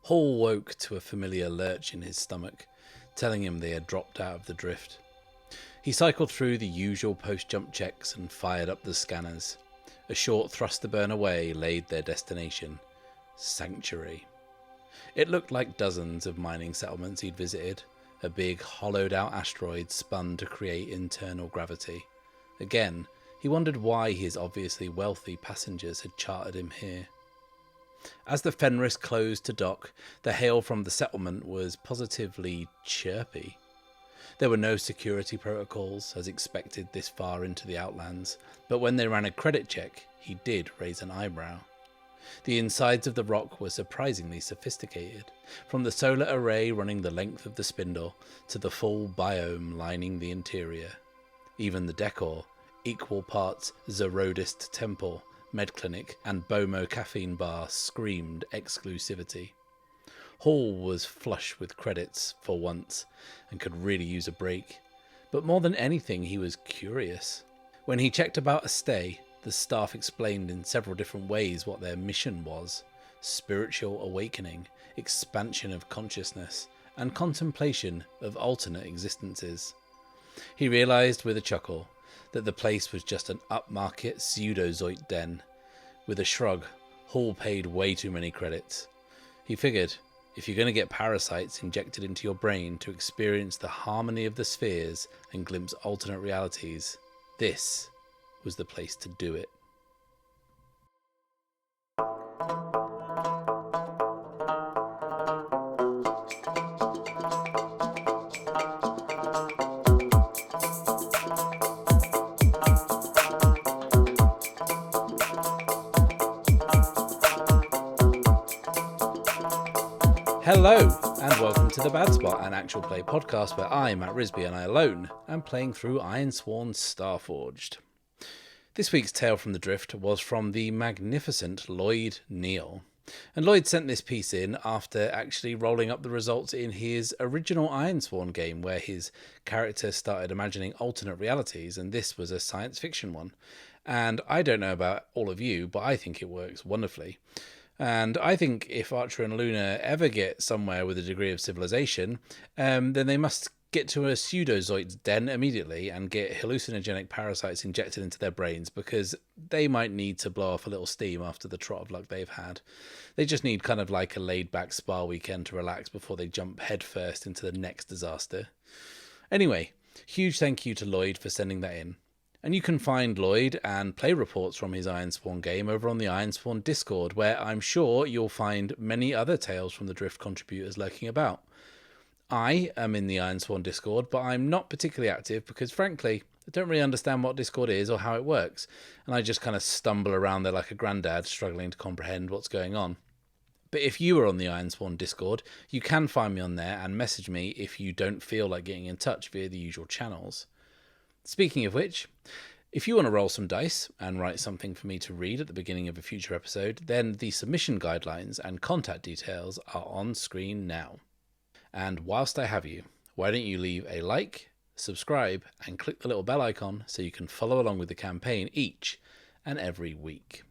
Hall woke to a familiar lurch in his stomach, telling him they had dropped out of the drift. He cycled through the usual post-jump checks and fired up the scanners. A short thruster burn away laid their destination, Sanctuary. It looked like dozens of mining settlements he'd visited, a big hollowed-out asteroid spun to create internal gravity. Again, he wondered why his obviously wealthy passengers had chartered him here. As the Fenris closed to dock, the hail from the settlement was positively chirpy. There were no security protocols, as expected this far into the Outlands, but when they ran a credit check, he did raise an eyebrow. The insides of the rock were surprisingly sophisticated, from the solar array running the length of the spindle to the full biome lining the interior. Even the decor, equal parts Zerodist Temple, Medclinic and Bomo caffeine bar, screamed exclusivity. Hall was flush with credits for once and could really use a break, but more than anything he was curious. When he checked about a stay, the staff explained in several different ways what their mission was: spiritual awakening, expansion of consciousness, and contemplation of alternate existences. He realised with a chuckle that the place was just an upmarket pseudozoid den. With a shrug, Hall paid way too many credits. He figured, if you're going to get parasites injected into your brain to experience the harmony of the spheres and glimpse alternate realities, this was the place to do it. Hello, and welcome to The Bad Spot, an actual play podcast where I, Matt Risby, and I alone am playing through Ironsworn Starforged. This week's tale from the Drift was from the magnificent Lloyd Neal. And Lloyd sent this piece in after actually rolling up the results in his original Ironsworn game, where his character started imagining alternate realities, and this was a science fiction one. And I don't know about all of you, but I think it works wonderfully. And I think if Archer and Luna ever get somewhere with a degree of civilization, then they must get to a pseudozoid's den immediately and get hallucinogenic parasites injected into their brains, because they might need to blow off a little steam after the trot of luck they've had. They just need kind of like a laid-back spa weekend to relax before they jump headfirst into the next disaster. Anyway, huge thank you to Lloyd for sending that in. And you can find Lloyd and play reports from his Ironsworn game over on the Ironsworn Discord, where I'm sure you'll find many other Tales from the Drift contributors lurking about. I am in the Ironsworn Discord, but I'm not particularly active because, frankly, I don't really understand what Discord is or how it works, and I just kind of stumble around there like a granddad, struggling to comprehend what's going on. But if you are on the Ironsworn Discord, you can find me on there and message me if you don't feel like getting in touch via the usual channels. Speaking of which, if you want to roll some dice and write something for me to read at the beginning of a future episode, then the submission guidelines and contact details are on screen now. And whilst I have you, why don't you leave a like, subscribe, and click the little bell icon so you can follow along with the campaign each and every week.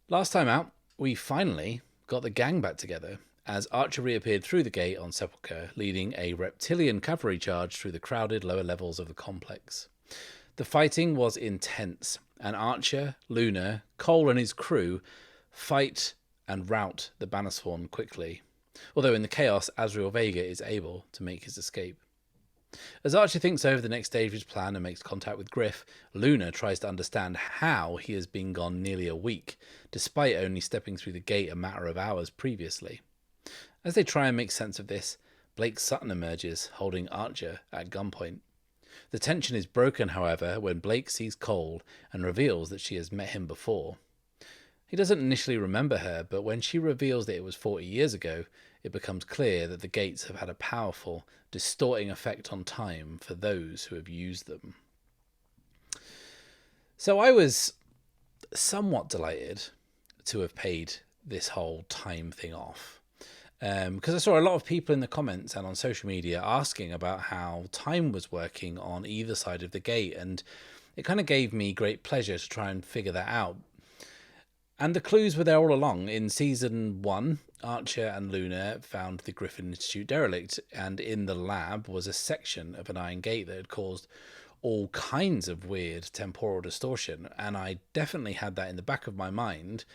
Last time out, we finally got the gang back together, as Archer reappeared through the gate on Sepulchre, leading a reptilian cavalry charge through the crowded lower levels of the complex. The fighting was intense, and Archer, Luna, Cole and his crew fight and rout the Bannersworn quickly, although in the chaos Azrael Vega is able to make his escape. As Archer thinks over the next stage of his plan and makes contact with Griff, Luna tries to understand how he has been gone nearly a week, despite only stepping through the gate a matter of hours previously. As they try and make sense of this, Blake Sutton emerges, holding Archer at gunpoint. The tension is broken, however, when Blake sees Cole and reveals that she has met him before. He doesn't initially remember her, but when she reveals that it was 40 years ago, it becomes clear that the gates have had a powerful, distorting effect on time for those who have used them. So I was somewhat delighted to have paid this whole time thing off. Because I saw a lot of people in the comments and on social media asking about how time was working on either side of the gate, and it kind of gave me great pleasure to try and figure that out. And the clues were there all along. In season 1, Archer and Luna found the Griffin Institute derelict, and in the lab was a section of an iron gate that had caused all kinds of weird temporal distortion, and I definitely had that in the back of my mind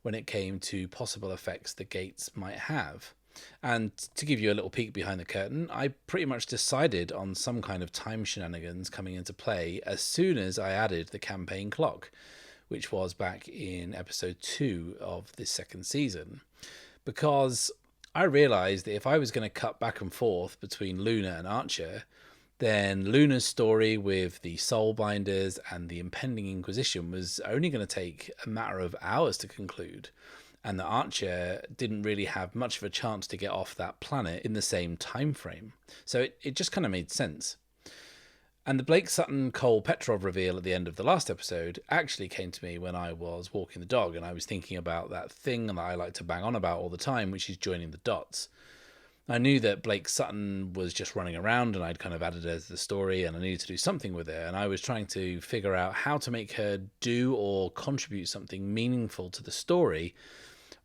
when it came to possible effects the gates might have. And to give you a little peek behind the curtain, I pretty much decided on some kind of time shenanigans coming into play as soon as I added the campaign clock, which was back in episode 2 of this second season, because I realised that if I was going to cut back and forth between Luna and Archer, then Luna's story with the Soulbinders and the impending Inquisition was only going to take a matter of hours to conclude, and that Archer didn't really have much of a chance to get off that planet in the same time frame. So it just kind of made sense. And the Blake Sutton Cole Petrov reveal at the end of the last episode actually came to me when I was walking the dog, and I was thinking about that thing that I like to bang on about all the time, which is joining the dots. I knew that Blake Sutton was just running around, and I'd kind of added her to the story, and I needed to do something with her, and I was trying to figure out how to make her do or contribute something meaningful to the story,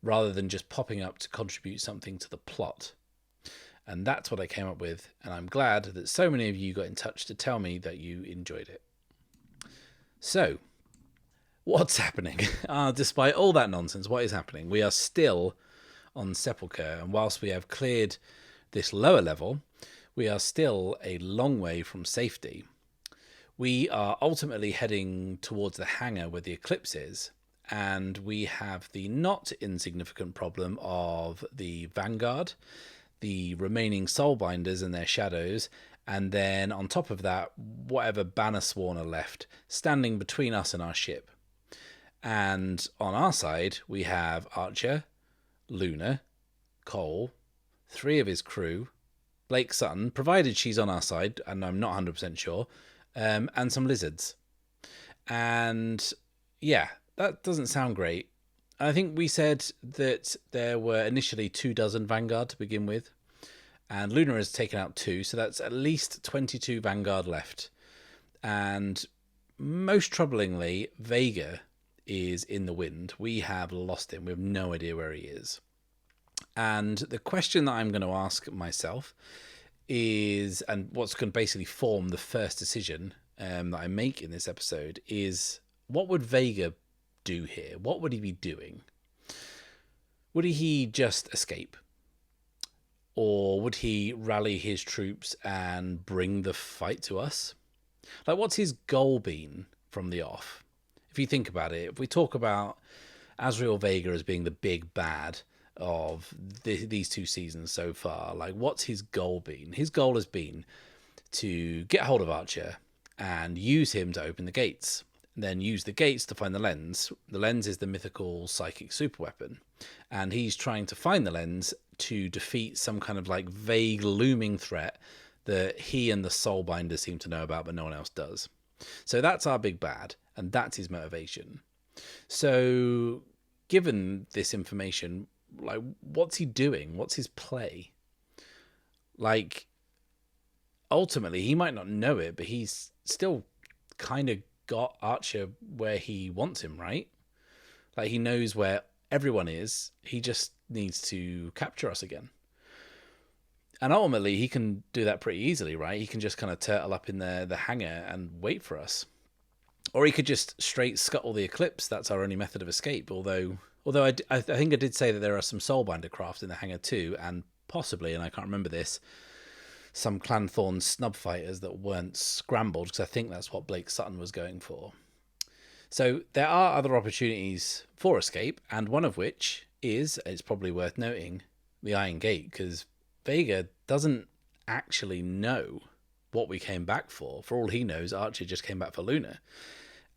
rather than just popping up to contribute something to the plot. And that's what I came up with, and I'm glad that so many of you got in touch to tell me that you enjoyed it. So, what's happening? Despite all that nonsense, what is happening? We are still on Sepulchre, and whilst we have cleared this lower level, we are still a long way from safety. We are ultimately heading towards the hangar where the eclipse is, and we have the not insignificant problem of the Vanguard, the remaining Soulbinders and their shadows, and then on top of that, whatever Bannersworn are left, standing between us and our ship. And on our side, we have Archer, Luna, Cole, 3 of his crew, Blake Sutton, provided she's on our side, and I'm not 100% sure, and some lizards. And yeah, that doesn't sound great. I think we said that there were initially 24 Vanguard to begin with, and Luna has taken out 2, so that's at least 22 Vanguard left. And most troublingly, Vega is in the wind. We have lost him. We have no idea where he is. And the question that I'm going to ask myself is, and what's going to basically form the first decision that I make in this episode, is what would Vega do here? What would he be doing? Would he just escape? Or would he rally his troops and bring the fight to us? Like, what's his goal been from the off? If you think about it, if we talk about Azrael Vega as being the big bad of these 2 seasons so far, like, what's his goal been? His goal has been to get hold of Archer and use him to open the gates. Then use the gates to find the lens. The lens is the mythical psychic superweapon, and he's trying to find the lens to defeat some kind of like vague looming threat that he and the Soulbinder seem to know about, but no one else does. So that's our big bad, and that's his motivation. So given this information, like, what's he doing? What's his play? Like, ultimately, he might not know it, but he's still kind of got Archer where he wants him, right? Like, he knows where everyone is. He just needs to capture us again. And ultimately, he can do that pretty easily, right? He can just kind of turtle up in the hangar and wait for us. Or he could just straight scuttle the eclipse. That's our only method of escape. Although I think I did say that there are some Soulbinder craft in the hangar too, and possibly, and I can't remember this, some Clanthorn snub fighters that weren't scrambled, because I think that's what Blake Sutton was going for. So there are other opportunities for escape, and one of which is, it's probably worth noting, the Iron Gate, because Vega doesn't actually know what we came back for. For all he knows, Archer just came back for Luna,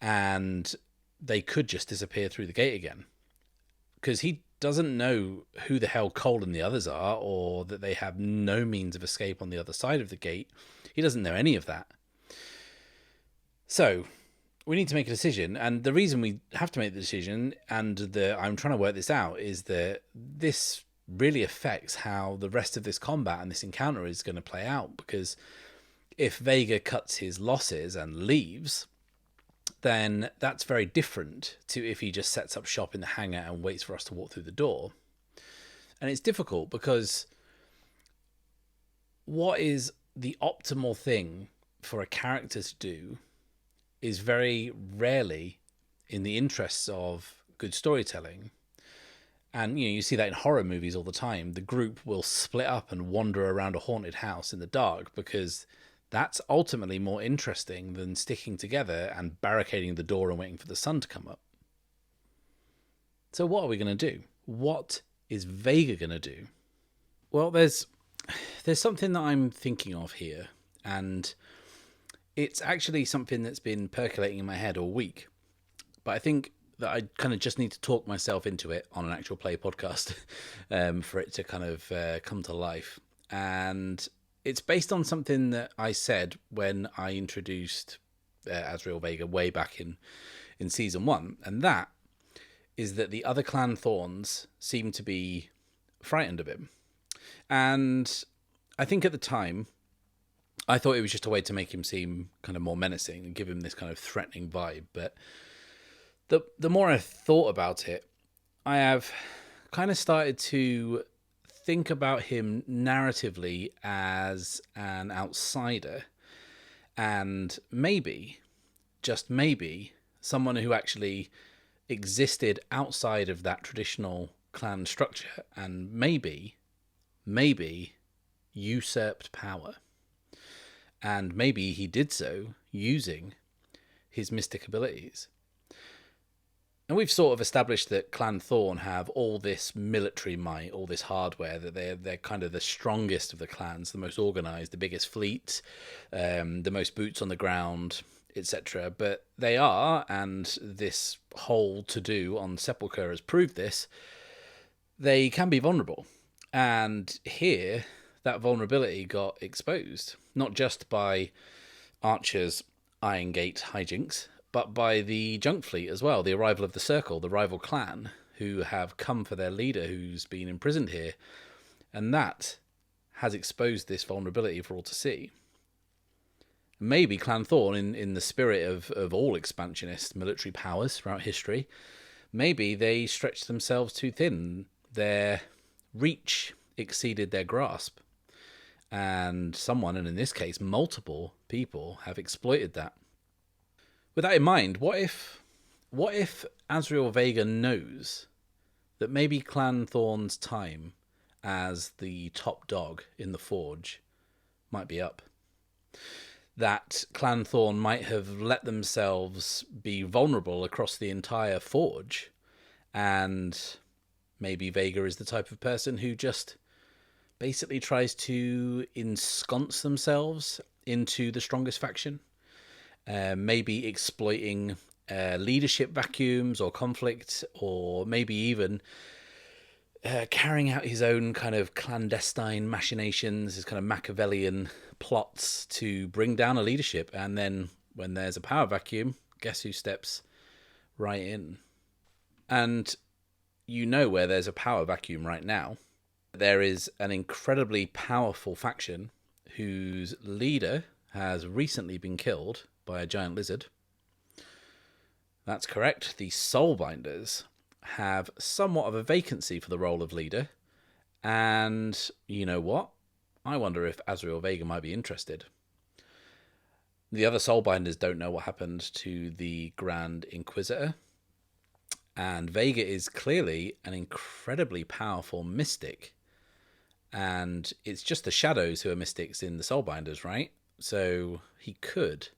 and they could just disappear through the gate again, because he doesn't know who the hell Cole and the others are, or that they have no means of escape on the other side of the gate. He doesn't know any of that. So we need to make a decision, and the reason we have to make the decision, and I'm trying to work this out, is that this really affects how the rest of this combat and this encounter is going to play out, because if Vega cuts his losses and leaves, then that's very different to if he just sets up shop in the hangar and waits for us to walk through the door. And it's difficult because what is the optimal thing for a character to do is very rarely in the interests of good storytelling. And you see that in horror movies all the time. The group will split up and wander around a haunted house in the dark because that's ultimately more interesting than sticking together and barricading the door and waiting for the sun to come up. So what are we going to do? What is Vega going to do? Well, there's something that I'm thinking of here, and it's actually something that's been percolating in my head all week. But I think that I kind of just need to talk myself into it on an actual play podcast for it to kind of come to life. And it's based on something that I said when I introduced Azrael Vega way back in season 1. And that is that the other clan Thorns seem to be frightened of him. And I think at the time, I thought it was just a way to make him seem kind of more menacing and give him this kind of threatening vibe. But the more I thought about it, I have kind of started to think about him narratively as an outsider, and maybe, just maybe, someone who actually existed outside of that traditional clan structure and maybe usurped power. And maybe he did so using his mystic abilities. And we've sort of established that Clan Thorn have all this military might, all this hardware, that they're kind of the strongest of the clans, the most organised, the biggest fleet, the most boots on the ground, etc. But they are, and this whole to-do on Sepulchre has proved this, they can be vulnerable. And here, that vulnerability got exposed, not just by Archer's Iron Gate hijinks, but by the junk fleet as well, the arrival of the Circle, the rival clan, who have come for their leader who's been imprisoned here. And that has exposed this vulnerability for all to see. Maybe Clan Thorn, in the spirit of all expansionist military powers throughout history, maybe they stretched themselves too thin. Their reach exceeded their grasp. And someone, and in this case multiple people, have exploited that. With that in mind, what if Azrael Vega knows that maybe Clan Thorn's time as the top dog in the Forge might be up? That Clan Thorn might have let themselves be vulnerable across the entire Forge, and maybe Vega is the type of person who just basically tries to ensconce themselves into the strongest faction. Maybe exploiting leadership vacuums or conflict, or maybe even carrying out his own kind of clandestine machinations, his kind of Machiavellian plots to bring down a leadership. And then when there's a power vacuum, guess who steps right in? And where there's a power vacuum right now, there is an incredibly powerful faction whose leader has recently been killed by a giant lizard. That's correct. The Soulbinders have somewhat of a vacancy for the role of leader. And you know what? I wonder if Azrael Vega might be interested. The other Soulbinders don't know what happened to the Grand Inquisitor. And Vega is clearly an incredibly powerful mystic. And it's just the Shadows who are mystics in the Soulbinders, right? So he could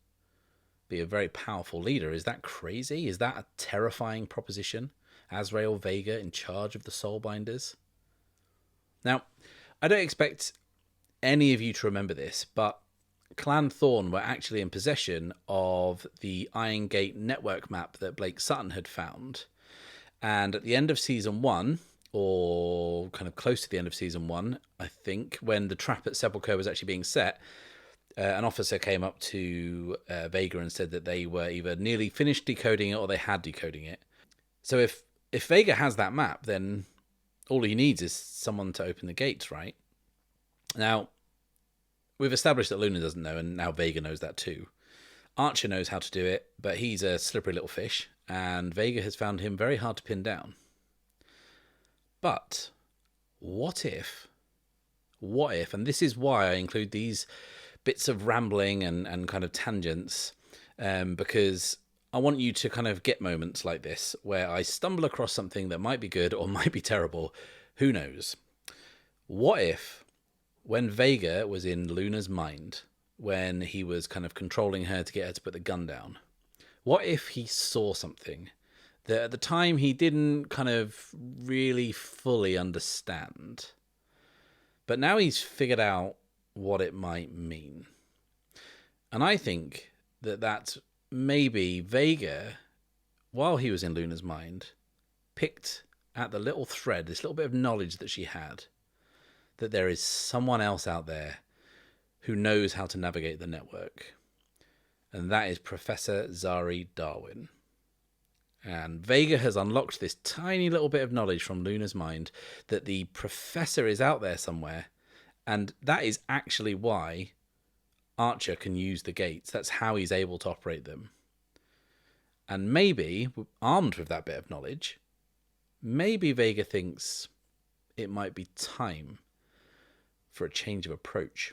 be a very powerful leader. Is that crazy? Is that a terrifying proposition? Azrael Vega in charge of the Soulbinders? Now, I don't expect any of you to remember this, but Clan Thorn were actually in possession of the Iron Gate network map that Blake Sutton had found. And at the end of Season 1, or kind of close to the end of Season 1, I think, when the trap at Sepulchre was actually being set, an officer came up to Vega and said that they were either nearly finished decoding it or they had decoding it. So if Vega has that map, then all he needs is someone to open the gates, right? Now, we've established that Luna doesn't know, and now Vega knows that too. Archer knows how to do it, but he's a slippery little fish, and Vega has found him very hard to pin down. But what if, and this is why I include these bits of rambling and kind of tangents, because I want you to kind of get moments like this where I stumble across something that might be good or might be terrible. Who knows? What if, when Vega was in Luna's mind, when he was kind of controlling her to get her to put the gun down, what if he saw something that at the time he didn't kind of really fully understand, but now he's figured out what it might mean? And I think that maybe Vega, while he was in Luna's mind, picked at the little thread, this little bit of knowledge that she had, that there is someone else out there who knows how to navigate the network. And that is Professor Zari Darwin. And Vega has unlocked this tiny little bit of knowledge from Luna's mind that the professor is out there somewhere. And that is actually why Archer can use the gates. That's how he's able to operate them. And maybe, armed with that bit of knowledge, maybe Vega thinks it might be time for a change of approach.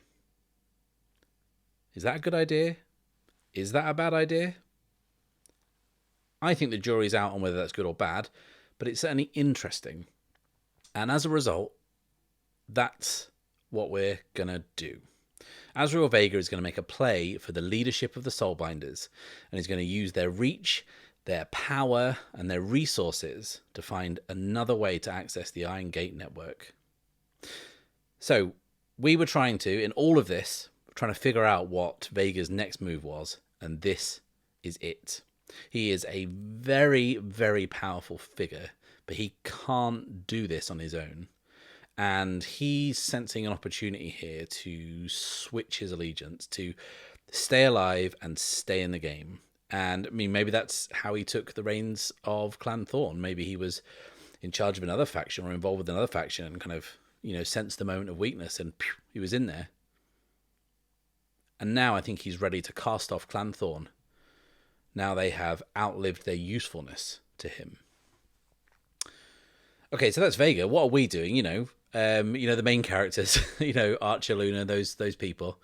Is that a good idea? Is that a bad idea? I think the jury's out on whether that's good or bad, but it's certainly interesting. And as a result, that's what we're going to do. Azrael Vega is going to make a play for the leadership of the Soulbinders, and he's going to use their reach, their power, and their resources to find another way to access the Iron Gate network. So, we were trying to, in all of this, trying to figure out what Vega's next move was, and this is it. He is a very, very powerful figure, but he can't do this on his own. And he's sensing an opportunity here to switch his allegiance, to stay alive and stay in the game. And I mean, maybe that's how he took the reins of Clan Thorn. Maybe he was in charge of another faction or involved with another faction and kind of, sensed the moment of weakness and he was in there. And now I think he's ready to cast off Clan Thorn. Now they have outlived their usefulness to him. Okay, so that's Vega. What are we doing? The main characters, Archer, Luna, those people,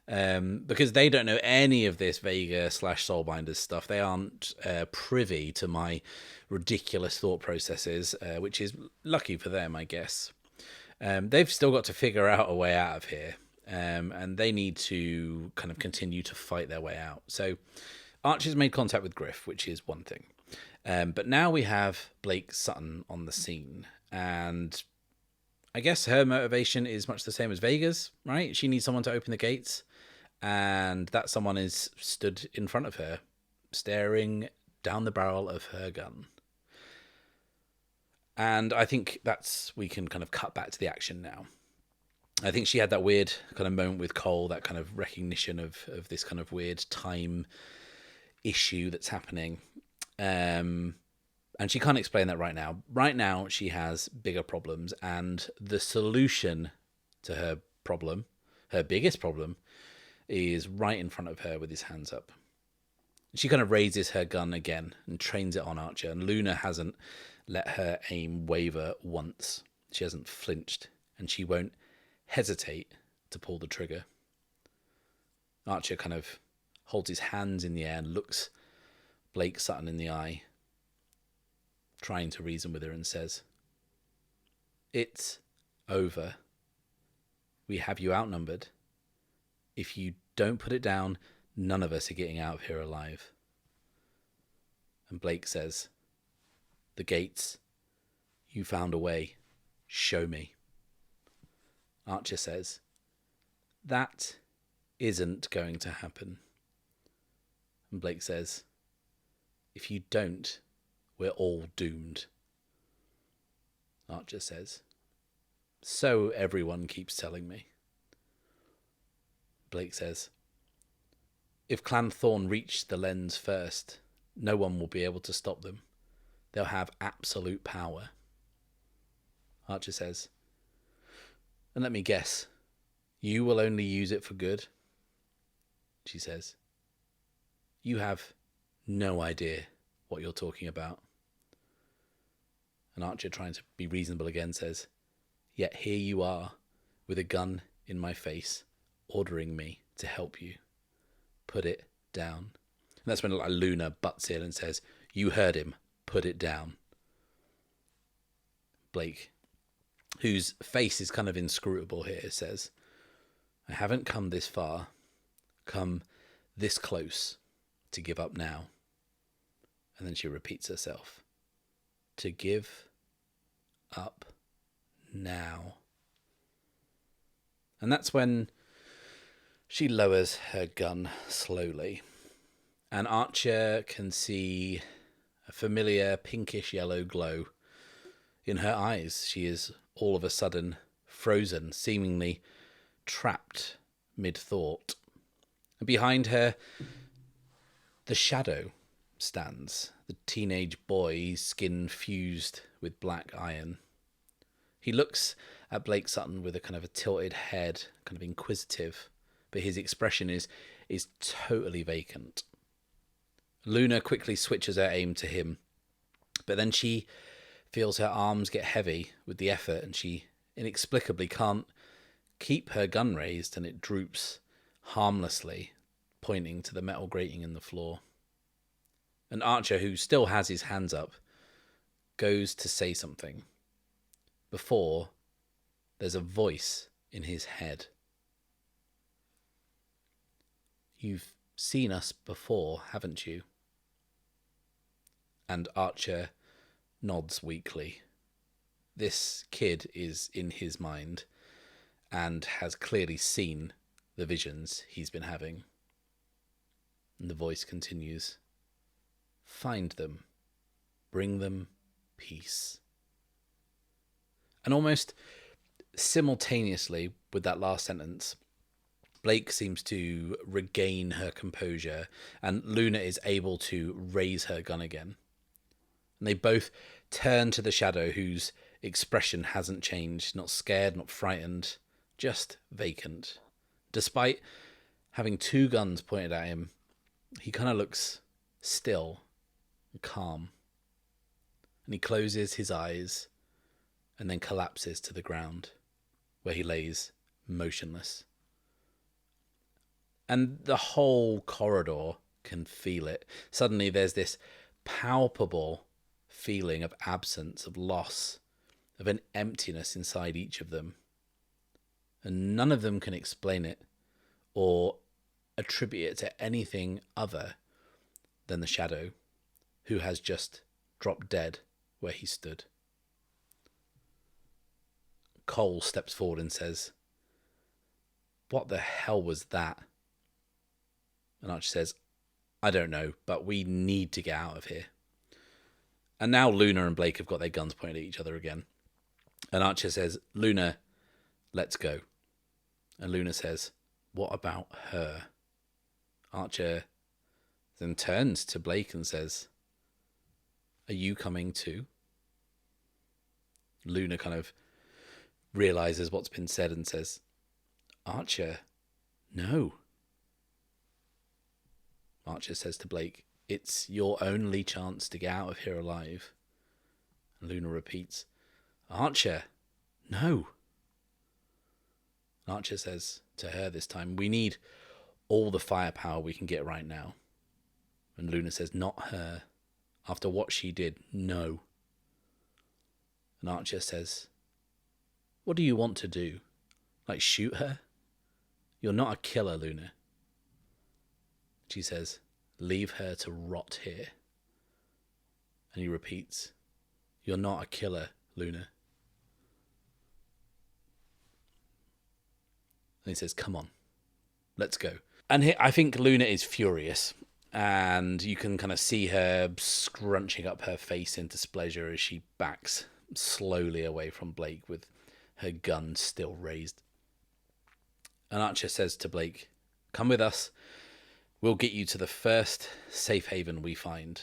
because they don't know any of this Vega / Soulbinders stuff. They aren't privy to my ridiculous thought processes, which is lucky for them, I guess. They've still got to figure out a way out of here, and they need to kind of continue to fight their way out. So Archer's made contact with Griff, which is one thing. But now we have Blake Sutton on the scene, and I guess her motivation is much the same as Vega's, right? She needs someone to open the gates, and that someone is stood in front of her, staring down the barrel of her gun. And I think we can kind of cut back to the action now. I think she had that weird kind of moment with Cole, that kind of recognition of this kind of weird time issue that's happening. And she can't explain that right now. Right now, she has bigger problems, and the solution to her problem, her biggest problem, is right in front of her with his hands up. She kind of raises her gun again and trains it on Archer, and Luna hasn't let her aim waver once. She hasn't flinched, and she won't hesitate to pull the trigger. Archer kind of holds his hands in the air and looks Blake Sutton in the eye, trying to reason with her, and says, "It's over. We have you outnumbered. If you don't put it down, none of us are getting out of here alive." And Blake says, "The gates. You found a way. Show me." Archer says, "That isn't going to happen." And Blake says, "If you don't, we're all doomed." Archer says, "So everyone keeps telling me." Blake says, "If Clan Thorn reach the lens first, no one will be able to stop them. They'll have absolute power." Archer says, "And let me guess, you will only use it for good?" She says, You have no idea what you're talking about. And Archer, trying to be reasonable again, says, yet here you are, with a gun in my face, ordering me to help you. Put it down. And that's when Luna butts in and says, you heard him, put it down. Blake, whose face is kind of inscrutable here, says, I haven't come this far, come this close to give up now. And then she repeats herself, to give up now. And that's when she lowers her gun slowly, and Archer can see a familiar pinkish yellow glow in her eyes. She is all of a sudden frozen, seemingly trapped mid-thought. And behind her, the shadow stands, the teenage boy, skin fused with black iron. He looks at Blake Sutton with a kind of a tilted head, kind of inquisitive, but his expression is totally vacant. Luna quickly switches her aim to him, but then she feels her arms get heavy with the effort, and she inexplicably can't keep her gun raised, and it droops harmlessly, pointing to the metal grating in the floor. And Archer, who still has his hands up, goes to say something before there's a voice in his head. You've seen us before, haven't you? And Archer nods weakly. This kid is in his mind and has clearly seen the visions he's been having. And the voice continues, find them, bring them peace. And almost simultaneously with that last sentence, Blake seems to regain her composure, and Luna is able to raise her gun again. And they both turn to the shadow, whose expression hasn't changed, not scared, not frightened, just vacant. Despite having two guns pointed at him, he kind of looks still and calm. And he closes his eyes and then collapses to the ground, where he lays motionless. And the whole corridor can feel it. Suddenly there's this palpable feeling of absence, of loss, of an emptiness inside each of them. And none of them can explain it or attribute it to anything other than the shadow, who has just dropped dead where he stood. Cole steps forward and says, what the hell was that? And Archer says, I don't know, but we need to get out of here. And now Luna and Blake have got their guns pointed at each other again. And Archer says, Luna, let's go. And Luna says, what about her? Archer then turns to Blake and says, are you coming too? Luna kind of realizes what's been said and says, Archer, no. Archer says to Blake, it's your only chance to get out of here alive. And Luna repeats, Archer, no. Archer says to her this time, we need all the firepower we can get right now. And Luna says, not her. After what she did, no. And Archer says, what do you want to do? Like shoot her? You're not a killer, Luna. She says, leave her to rot here. And he repeats, you're not a killer, Luna. And he says, come on, let's go. And I think Luna is furious. And you can kind of see her scrunching up her face in displeasure as she backs slowly away from Blake with her gun still raised. And Archer says to Blake, come with us. We'll get you to the first safe haven we find.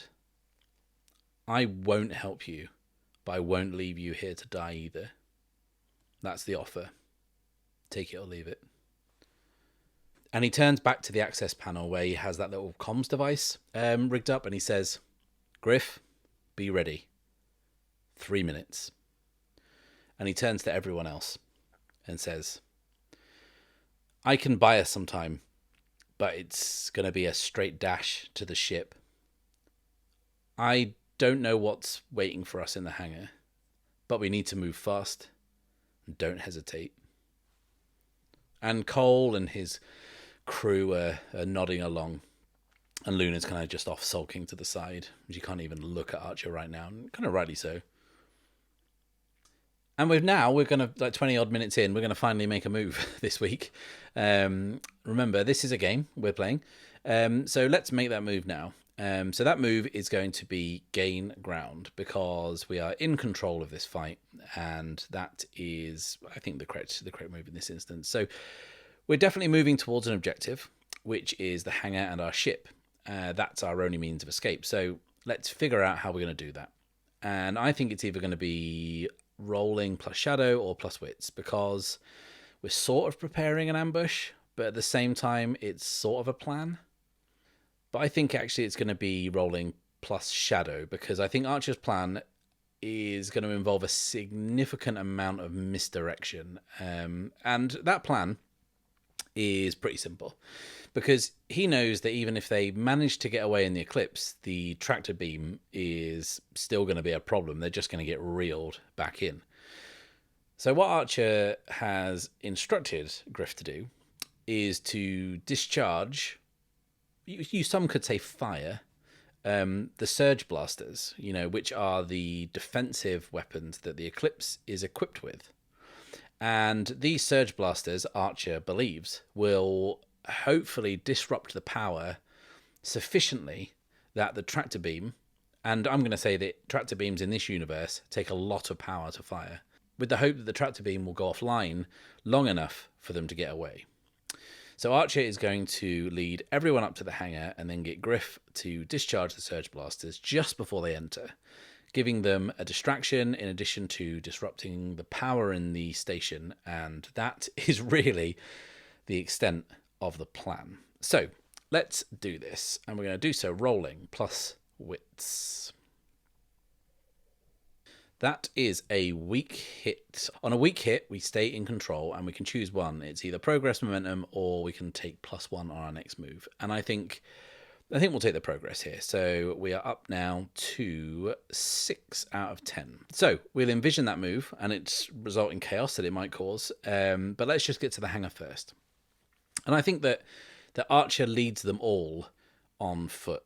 I won't help you, but I won't leave you here to die either. That's the offer. Take it or leave it. And he turns back to the access panel where he has that little comms device rigged up, and he says, "Griff, be ready. 3 minutes." And he turns to everyone else and says, "I can buy us some time, but it's going to be a straight dash to the ship. I don't know what's waiting for us in the hangar, but we need to move fast and don't hesitate." And Cole and his crew are nodding along, and Luna's kind of just off sulking to the side. She can't even look at Archer right now, and kind of rightly so. And we're going to, like 20 odd minutes in, we're going to finally make a move this week. Remember, this is a game we're playing. So let's make that move now. So that move is going to be gain ground, because we are in control of this fight. And that is, I think, the correct move in this instance. So we're definitely moving towards an objective, which is the hangar and our ship. That's our only means of escape. So let's figure out how we're going to do that. And I think it's either going to be rolling plus shadow or plus wits, because we're sort of preparing an ambush, but at the same time it's sort of a plan. But I think actually it's going to be rolling plus shadow, because I think Archer's plan is going to involve a significant amount of misdirection, and that plan is pretty simple, because he knows that even if they manage to get away in the eclipse, the tractor beam is still going to be a problem. They're just going to get reeled back in. So what Archer has instructed Griff to do is to discharge, some could say fire, the surge blasters, which are the defensive weapons that the eclipse is equipped with. And these surge blasters, Archer believes, will hopefully disrupt the power sufficiently that the tractor beam, and I'm going to say that tractor beams in this universe take a lot of power to fire, with the hope that the tractor beam will go offline long enough for them to get away. So Archer is going to lead everyone up to the hangar and then get Griff to discharge the surge blasters just before they enter, giving them a distraction in addition to disrupting the power in the station. And that is really the extent of the plan. So let's do this. And we're going to do so rolling plus wits. That is a weak hit. On a weak hit, we stay in control and we can choose one. It's either progress, momentum, or we can take +1 on our next move. And I think we'll take the progress here. So we are up now to 6 out of 10. So we'll envision that move and its resulting chaos that it might cause. But let's just get to the hangar first. And I think that Archer leads them all on foot.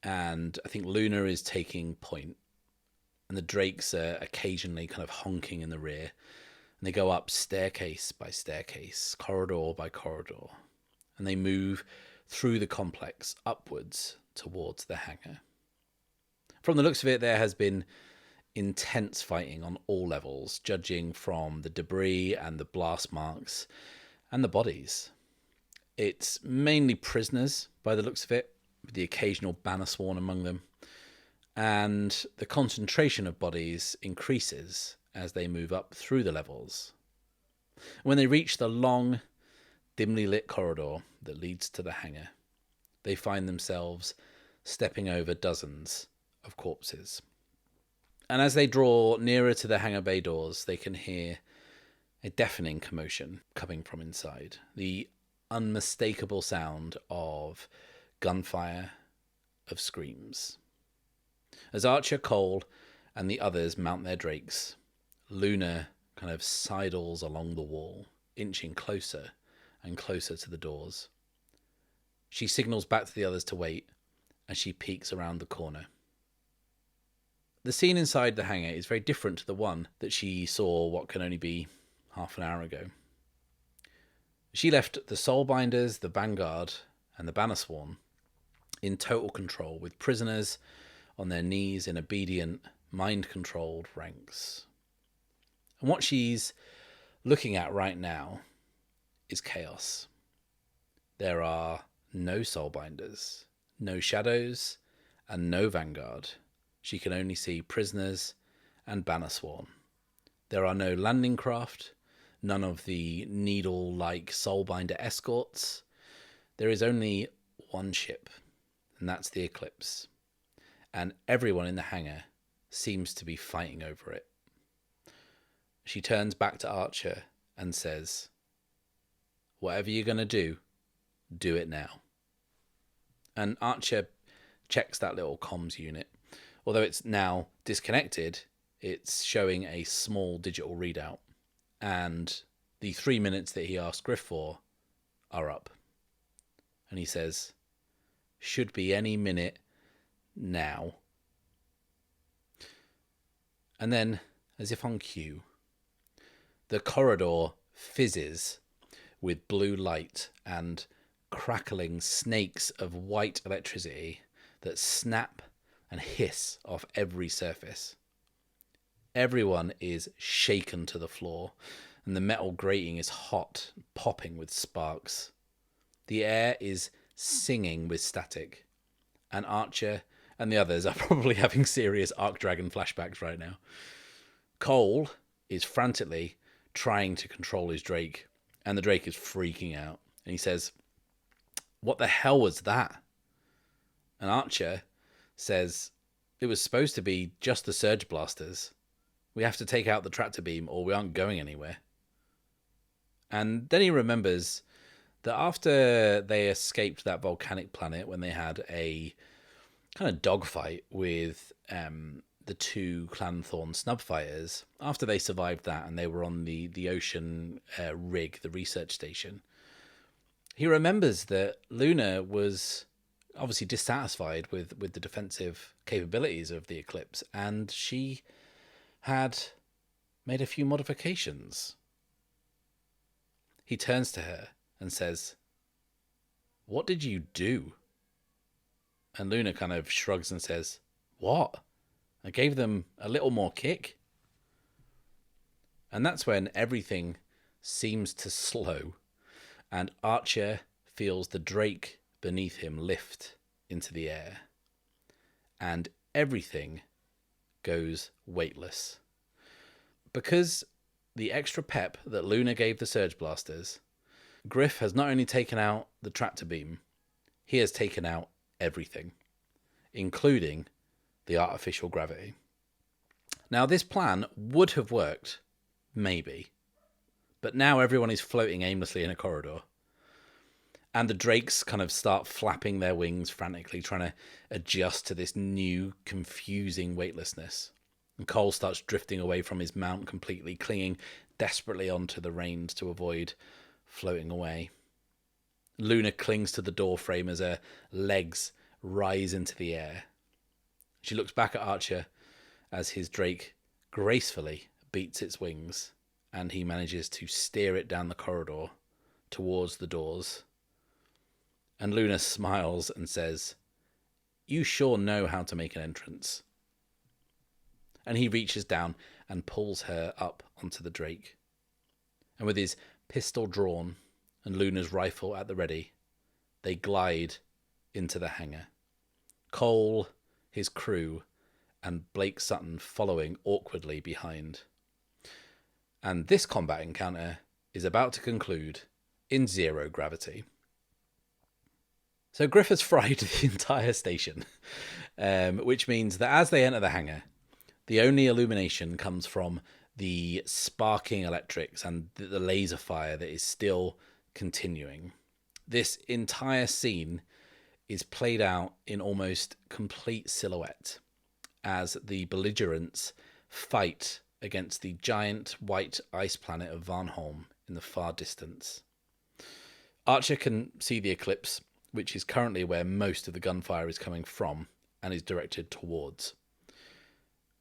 And I think Luna is taking point. And the Drakes are occasionally kind of honking in the rear. And they go up staircase by staircase, corridor by corridor. And they move through the complex upwards towards the hangar. From the looks of it, there has been intense fighting on all levels, judging from the debris and the blast marks and the bodies. It's mainly prisoners by the looks of it, with the occasional banner sworn among them. And the concentration of bodies increases as they move up through the levels. When they reach the long, dimly lit corridor that leads to the hangar, they find themselves stepping over dozens of corpses. And as they draw nearer to the hangar bay doors, they can hear a deafening commotion coming from inside. The unmistakable sound of gunfire, of screams. As Archer, Cole, and the others mount their Drakes, Luna kind of sidles along the wall, inching closer and closer to the doors. She signals back to the others to wait as she peeks around the corner. The scene inside the hangar is very different to the one that she saw what can only be half an hour ago. She left the Soulbinders, the Vanguard, and the Bannersworn in total control, with prisoners on their knees in obedient, mind-controlled ranks. And what she's looking at right now is chaos. There are no Soulbinders, no Shadows, and no Vanguard. She can only see prisoners and Bannersworn. There are no landing craft, none of the needle-like Soulbinder escorts, There is only one ship, and that's the Eclipse. And everyone in the hangar seems to be fighting over it. She turns back to Archer and says, "Whatever you're going to do it now." And Archer checks that little comms unit. Although it's now disconnected, it's showing a small digital readout. And the 3 minutes that he asked Griff for are up. And he says, "Should be any minute now." And then, as if on cue, the corridor fizzes with blue light and crackling snakes of white electricity that snap and hiss off every surface. Everyone is shaken to the floor, and the metal grating is hot, popping with sparks. The air is singing with static, and Archer and the others are probably having serious Arc Dragon flashbacks right now. Cole is frantically trying to control his Drake, and the Drake is freaking out. And he says, "What the hell was that?" And Archer says, "It was supposed to be just the surge blasters. We have to take out the tractor beam or we aren't going anywhere." And then he remembers that after they escaped that volcanic planet, when they had a kind of dogfight with the two Clanthorn snub fighters, after they survived that and they were on the ocean rig, the research station, he remembers that Luna was obviously dissatisfied with the defensive capabilities of the Eclipse, and she had made a few modifications. He turns to her and says, "What did you do?" And Luna kind of shrugs and says, "What? I gave them a little more kick." And that's when everything seems to slow, and Archer feels the Drake beneath him lift into the air, and everything goes weightless. Because the extra pep that Luna gave the surge blasters, Griff has not only taken out the tractor beam, he has taken out everything, including the artificial gravity. Now, this plan would have worked, maybe, but now everyone is floating aimlessly in a corridor, and the Drakes kind of start flapping their wings frantically, trying to adjust to this new, confusing weightlessness. And Cole starts drifting away from his mount completely, clinging desperately onto the reins to avoid floating away. Luna clings to the door frame as her legs rise into the air. She looks back at Archer as his Drake gracefully beats its wings, and he manages to steer it down the corridor towards the doors. And Luna smiles and says, "You sure know how to make an entrance." And he reaches down and pulls her up onto the Drake. And with his pistol drawn and Luna's rifle at the ready, they glide into the hangar. Cole, his crew, and Blake Sutton following awkwardly behind. And this combat encounter is about to conclude in zero gravity. So Griff has fried the entire station, which means that as they enter the hangar, the only illumination comes from the sparking electrics and the laser fire that is still continuing. This entire scene is played out in almost complete silhouette as the belligerents fight against the giant white ice planet of Varnholm in the far distance. Archer can see the Eclipse, which is currently where most of the gunfire is coming from and is directed towards.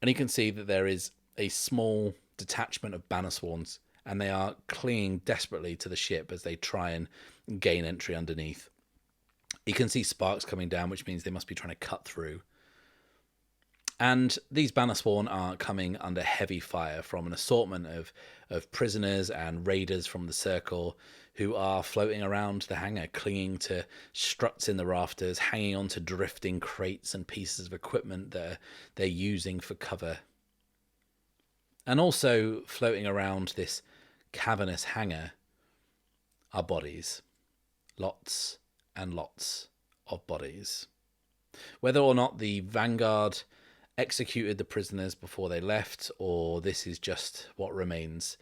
And he can see that there is a small detachment of Bannersworns, and they are clinging desperately to the ship as they try and gain entry underneath. He can see sparks coming down, which means they must be trying to cut through. And these Bannersworn are coming under heavy fire from an assortment of prisoners and raiders from the Circle who are floating around the hangar, clinging to struts in the rafters, hanging onto drifting crates and pieces of equipment that they're using for cover. And also floating around this cavernous hangar are bodies. Lots and lots of bodies. Whether or not the Vanguard executed the prisoners before they left, or this is just what remains,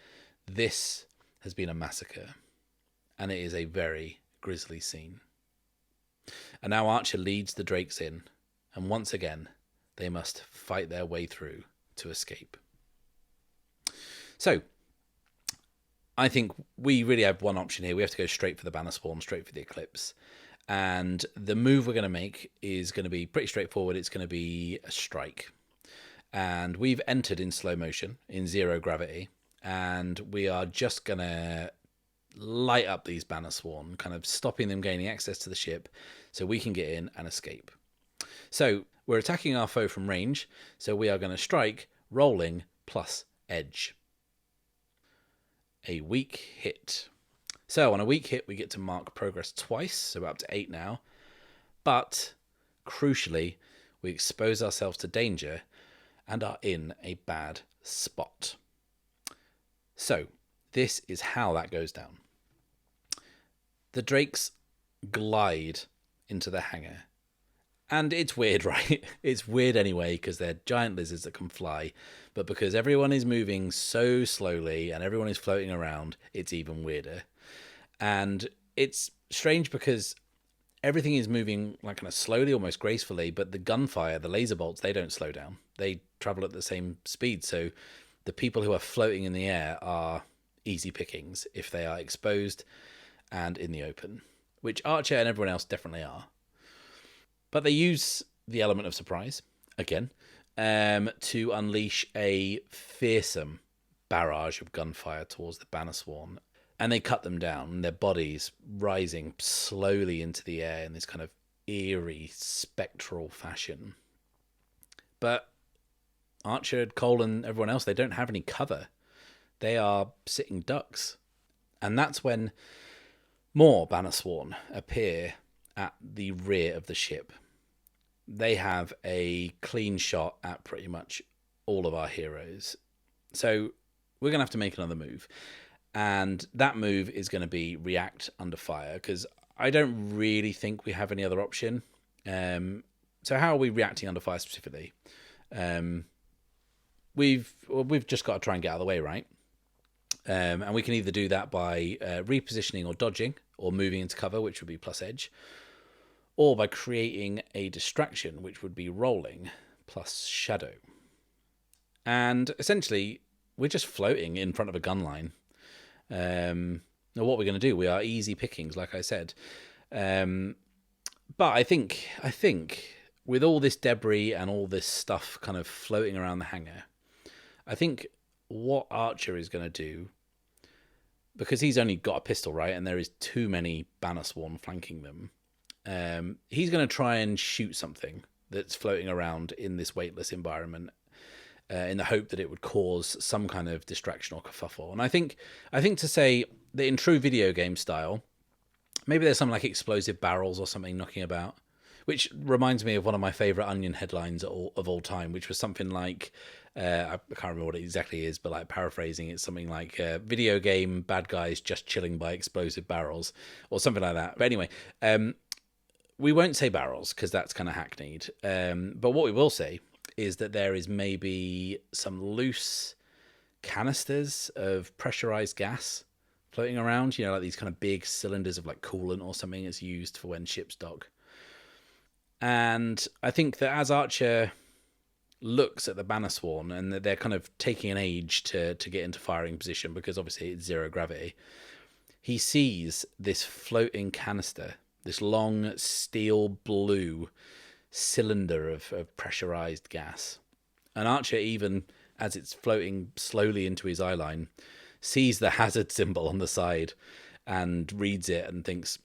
this has been a massacre, and it is a very grisly scene. And now Archer leads the Drakes in, and once again, they must fight their way through to escape. So, I think we really have one option here. We have to go straight for the Banner Swarm, straight for the Eclipse. And the move we're going to make is going to be pretty straightforward. It's going to be a strike. And we've entered in slow motion, in 0 gravity. And we are just going to light up these Banner Swarm, kind of stopping them gaining access to the ship so we can get in and escape. So we're attacking our foe from range. So we are going to strike, rolling, plus edge. A weak hit. So on a weak hit, we get to mark progress twice, so we're up to 8 now. But, crucially, we expose ourselves to danger and are in a bad spot. So, this is how that goes down. The Drakes glide into the hangar. And it's weird, right? It's weird anyway, because they're giant lizards that can fly. But because everyone is moving so slowly and everyone is floating around, it's even weirder. And it's strange because everything is moving like kind of slowly, almost gracefully, but the gunfire, the laser bolts, they don't slow down. They travel at the same speed. So the people who are floating in the air are easy pickings if they are exposed and in the open, which Archer and everyone else definitely are. But they use the element of surprise, again, to unleash a fearsome barrage of gunfire towards the Banner Swarm. And they cut them down, their bodies rising slowly into the air in this kind of eerie, spectral fashion. But Archer, Cole, and everyone else, they don't have any cover. They are sitting ducks. And that's when more Banner Swarm appear at the rear of the ship. They have a clean shot at pretty much all of our heroes. So we're going to have to make another move. And that move is going to be react under fire, because I don't really think we have any other option. So how are we reacting under fire specifically? We've just got to try and get out of the way, right? And we can either do that by repositioning or dodging, or moving into cover, which would be plus edge, or by creating a distraction, which would be rolling plus shadow. And essentially, we're just floating in front of a gun line. Now what we're going to do, we are easy pickings, like I said. But I think with all this debris and all this stuff kind of floating around the hangar, I think what Archer is going to do, because he's only got a pistol, right, and there is too many Banner Swarm flanking them, he's going to try and shoot something that's floating around in this weightless environment, in the hope that it would cause some kind of distraction or kerfuffle. And I think to say that in true video game style, maybe there's something like explosive barrels or something knocking about, which reminds me of one of my favourite Onion headlines of all time, which was something like, I can't remember what it exactly is, but like paraphrasing, it's something like video game bad guys just chilling by explosive barrels or something like that. But anyway, we won't say barrels because that's kind of hackneyed. But what we will say is that there is maybe some loose canisters of pressurized gas floating around, like these kind of big cylinders of like coolant or something that's used for when ships dock. And I think that as Archer looks at the Banner Swarm, and they're kind of taking an age to get into firing position, because obviously it's 0 gravity, he sees this floating canister, this long steel blue cylinder of pressurized gas. And Archer, even as it's floating slowly into his eye line, sees the hazard symbol on the side and reads it and thinks,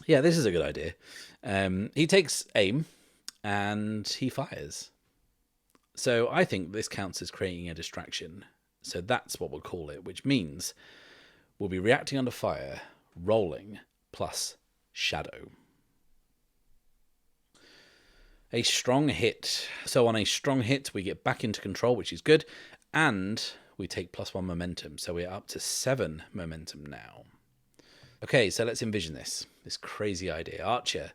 yeah, this is a good idea. He takes aim and he fires. So I think this counts as creating a distraction. So that's what we'll call it, which means we'll be reacting under fire, rolling, plus shadow. A strong hit. So on a strong hit, we get back into control, which is good. And we take +1 momentum. So we're up to 7 momentum now. Okay, so let's envision this crazy idea. Archer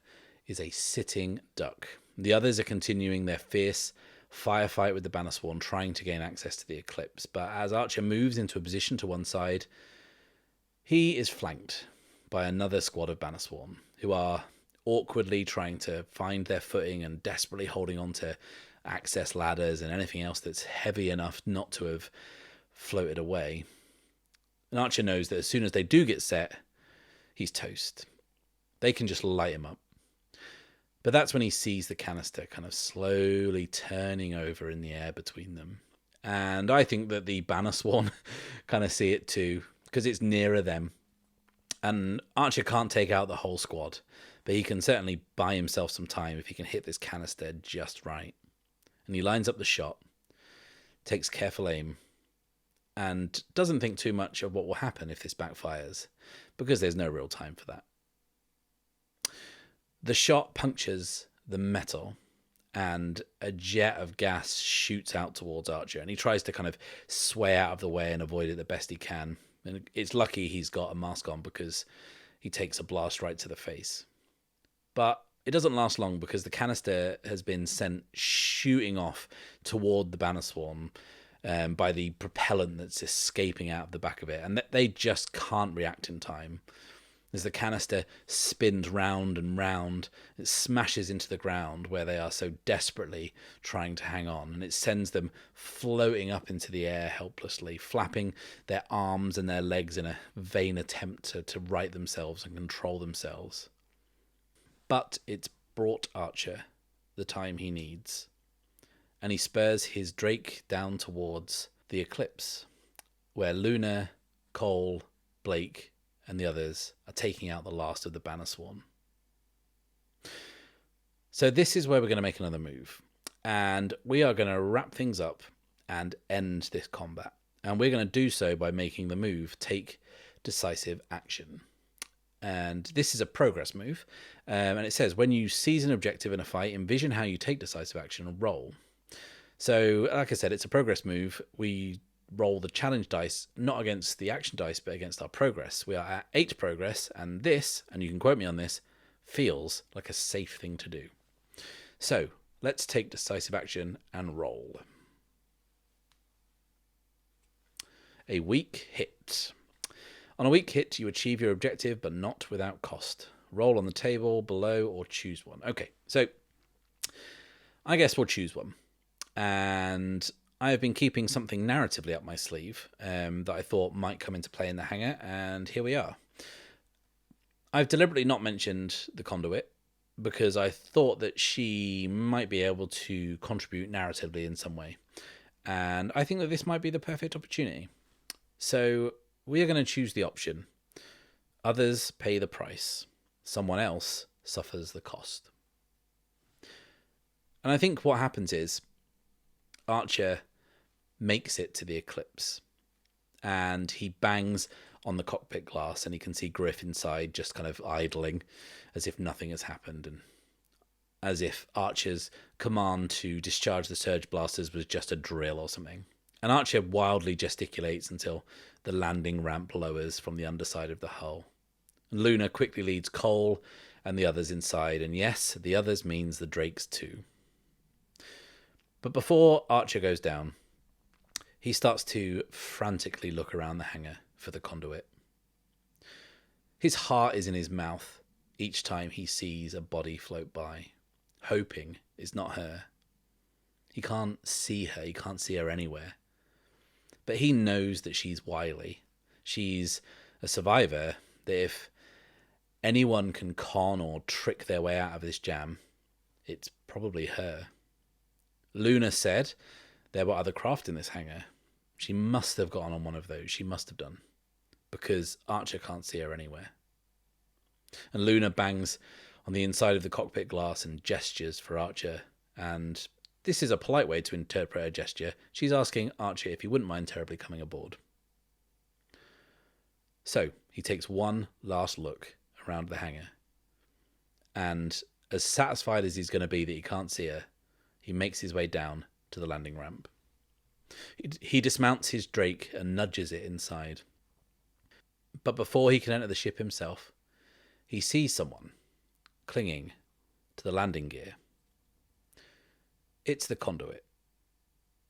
is a sitting duck. The others are continuing their fierce firefight with the Bannersworn, trying to gain access to the eclipse. But as Archer moves into a position to one side, he is flanked by another squad of Bannersworn, who are awkwardly trying to find their footing and desperately holding on to access ladders and anything else that's heavy enough not to have floated away. And Archer knows that as soon as they do get set, he's toast. They can just light him up. But that's when he sees the canister kind of slowly turning over in the air between them. And I think that the Bannersworn kind of see it too, because it's nearer them. And Archer can't take out the whole squad, but he can certainly buy himself some time if he can hit this canister just right. And he lines up the shot, takes careful aim, and doesn't think too much of what will happen if this backfires, because there's no real time for that. The shot punctures the metal, and a jet of gas shoots out towards Archer, and he tries to kind of sway out of the way and avoid it the best he can. And it's lucky he's got a mask on, because he takes a blast right to the face. But it doesn't last long, because the canister has been sent shooting off toward the Bannersworn by the propellant that's escaping out of the back of it, and they just can't react in time. As the canister spins round and round, it smashes into the ground where they are so desperately trying to hang on, and it sends them floating up into the air helplessly, flapping their arms and their legs in a vain attempt to right themselves and control themselves. But it's brought Archer the time he needs, and he spurs his Drake down towards the eclipse, where Luna, Cole, Blake, and the others are taking out the last of the Bannersworn. So this is where we're going to make another move, and we are going to wrap things up and end this combat. And we're going to do so by making the move take decisive action. And this is a progress move, and it says, when you seize an objective in a fight, envision how you take decisive action and roll. So, like I said, it's a progress move. We roll the challenge dice, not against the action dice, but against our progress. We are at 8 progress, and this, and you can quote me on this, feels like a safe thing to do. So, let's take decisive action and roll. A weak hit. On a weak hit, you achieve your objective, but not without cost. Roll on the table below or choose one. Okay, so I guess we'll choose one. And I have been keeping something narratively up my sleeve that I thought might come into play in the hangar, and here we are. I've deliberately not mentioned the conduit, because I thought that she might be able to contribute narratively in some way. And I think that this might be the perfect opportunity. So we are going to choose the option. Others pay the price. Someone else suffers the cost. And I think what happens is Archer makes it to the eclipse, and he bangs on the cockpit glass, and he can see Griff inside just kind of idling as if nothing has happened, and as if Archer's command to discharge the surge blasters was just a drill or something. And Archer wildly gesticulates until the landing ramp lowers from the underside of the hull. Luna quickly leads Cole and the others inside, and yes, the others means the Drakes too. But before Archer goes down, he starts to frantically look around the hangar for the conduit. His heart is in his mouth each time he sees a body float by, hoping it's not her. He can't see her, he can't see her anywhere. But he knows that she's wily. She's a survivor, that if anyone can con or trick their way out of this jam, it's probably her. Luna said there were other craft in this hangar. She must have gotten on one of those. She must have done. Because Archer can't see her anywhere. And Luna bangs on the inside of the cockpit glass and gestures for Archer. And this is a polite way to interpret her gesture. She's asking Archer if he wouldn't mind terribly coming aboard. So he takes one last look around the hangar. And as satisfied as he's going to be that he can't see her, he makes his way down to the landing ramp. He dismounts his Drake and nudges it inside. But before he can enter the ship himself, he sees someone clinging to the landing gear. It's the conduit.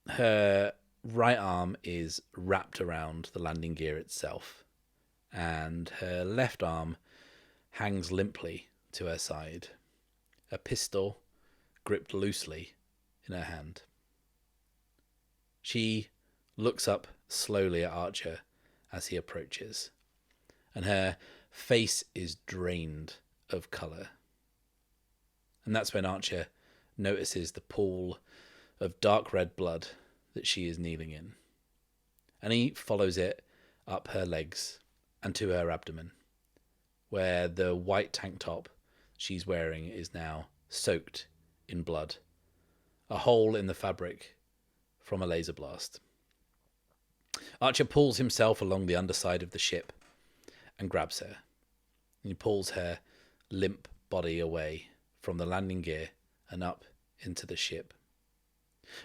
Her right arm is wrapped around the landing gear itself, and her left arm hangs limply to her side, a pistol gripped loosely in her hand. She looks up slowly at Archer as he approaches, and her face is drained of colour. And that's when Archer notices the pool of dark red blood that she is kneeling in. And he follows it up her legs and to her abdomen, where the white tank top she's wearing is now soaked in blood, a hole in the fabric from a laser blast. Archer pulls himself along the underside of the ship and grabs her. He pulls her limp body away from the landing gear and up into the ship.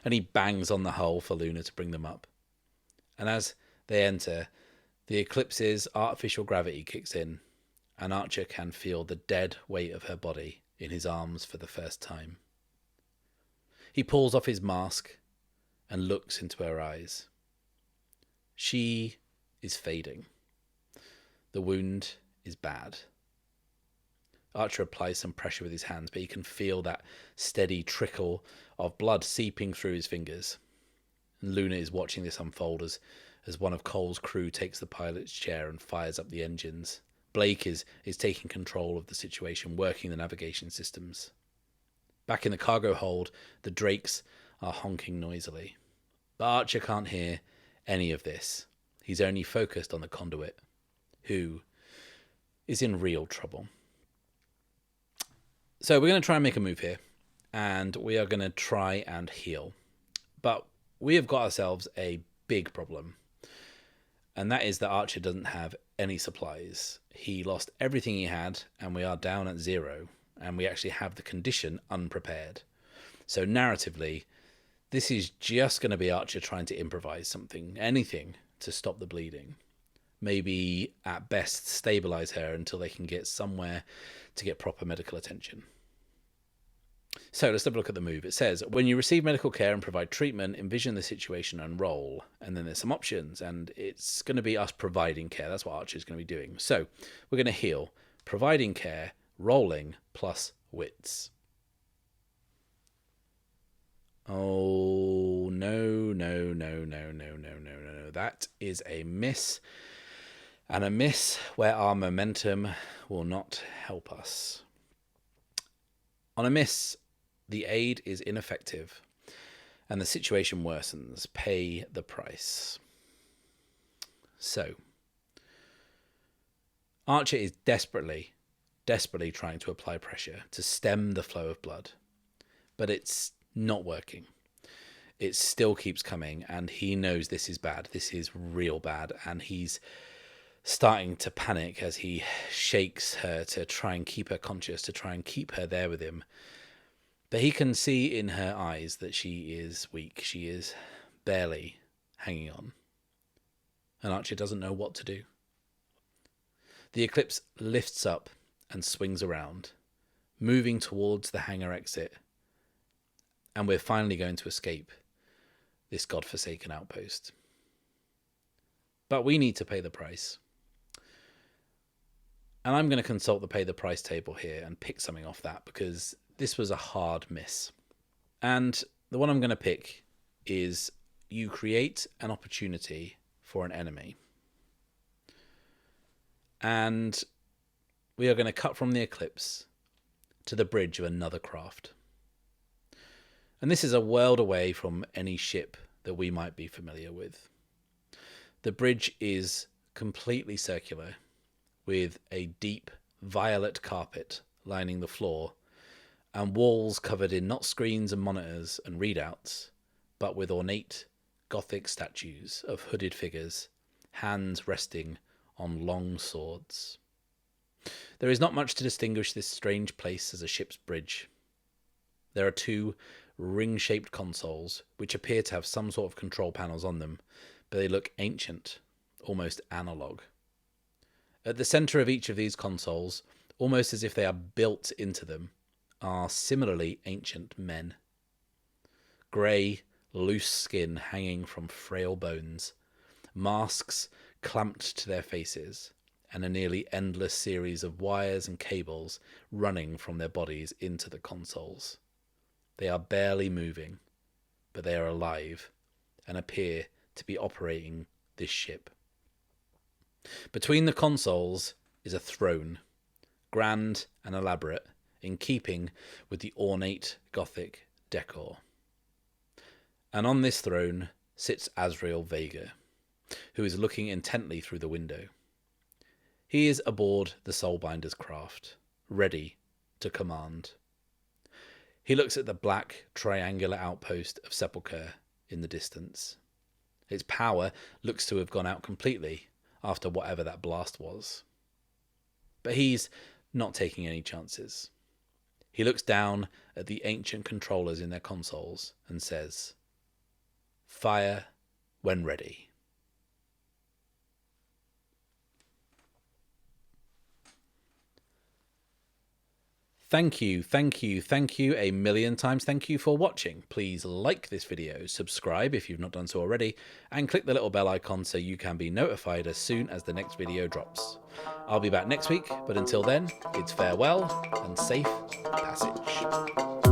And he bangs on the hull for Luna to bring them up. And as they enter, the Eclipse's artificial gravity kicks in, and Archer can feel the dead weight of her body in his arms for the first time. He pulls off his mask and looks into her eyes. She is fading. The wound is bad. Archer applies some pressure with his hands, but he can feel that steady trickle of blood seeping through his fingers. And Luna is watching this unfold as one of Cole's crew takes the pilot's chair and fires up the engines. Blake is taking control of the situation, working the navigation systems. Back in the cargo hold, the Drakes are honking noisily. But Archer can't hear any of this. He's only focused on the conduit, who is in real trouble. So we're going to try and make a move here, and we are going to try and heal. But we have got ourselves a big problem, and that is that Archer doesn't have any supplies. He lost everything he had, and we are down at 0, and we actually have the condition unprepared. So narratively, this is just going to be Archer trying to improvise something, anything to stop the bleeding. Maybe at best stabilize her until they can get somewhere to get proper medical attention. So let's have a look at the move. It says, when you receive medical care and provide treatment, envision the situation and roll. And then there's some options, and it's going to be us providing care. That's what Archer's going to be doing. So we're going to heal, providing care, rolling, plus wits. Oh, no. That is a miss. And a miss where our momentum will not help us. On a miss, the aid is ineffective and the situation worsens. Pay the price. So, Archer is desperately trying to apply pressure to stem the flow of blood, but it's not working. It still keeps coming, and he knows this is bad. This is real bad, and he's starting to panic as he shakes her to try and keep her conscious, to try and keep her there with him. But he can see in her eyes that she is weak. She is barely hanging on. And Archer doesn't know what to do. The Eclipse lifts up and swings around, moving towards the hangar exit. And we're finally going to escape this godforsaken outpost. But we need to pay the price. And I'm going to consult the pay the price table here and pick something off that, because this was a hard miss. And the one I'm going to pick is you create an opportunity for an enemy. And we are going to cut from the Eclipse to the bridge of another craft. And this is a world away from any ship that we might be familiar with. The bridge is completely circular, with a deep violet carpet lining the floor, and walls covered in not screens and monitors and readouts, but with ornate Gothic statues of hooded figures, hands resting on long swords. There is not much to distinguish this strange place as a ship's bridge. There are 2 ring-shaped consoles, which appear to have some sort of control panels on them, but they look ancient, almost analog. At the centre of each of these consoles, almost as if they are built into them, are similarly ancient men. Grey, loose skin hanging from frail bones, masks clamped to their faces, and a nearly endless series of wires and cables running from their bodies into the consoles. They are barely moving, but they are alive and appear to be operating this ship. Between the consoles is a throne, grand and elaborate, in keeping with the ornate Gothic decor. And on this throne sits Azrael Vega, who is looking intently through the window. He is aboard the Soulbinder's craft, ready to command. He looks at the black, triangular outpost of Sepulchre in the distance. Its power looks to have gone out completely after whatever that blast was. But he's not taking any chances. He looks down at the ancient controllers in their consoles and says, "Fire when ready." Thank you a million times. Thank you for watching. Please like this video, subscribe if you've not done so already, and click the little bell icon so you can be notified as soon as the next video drops. I'll be back next week, but until then, it's farewell and safe passage.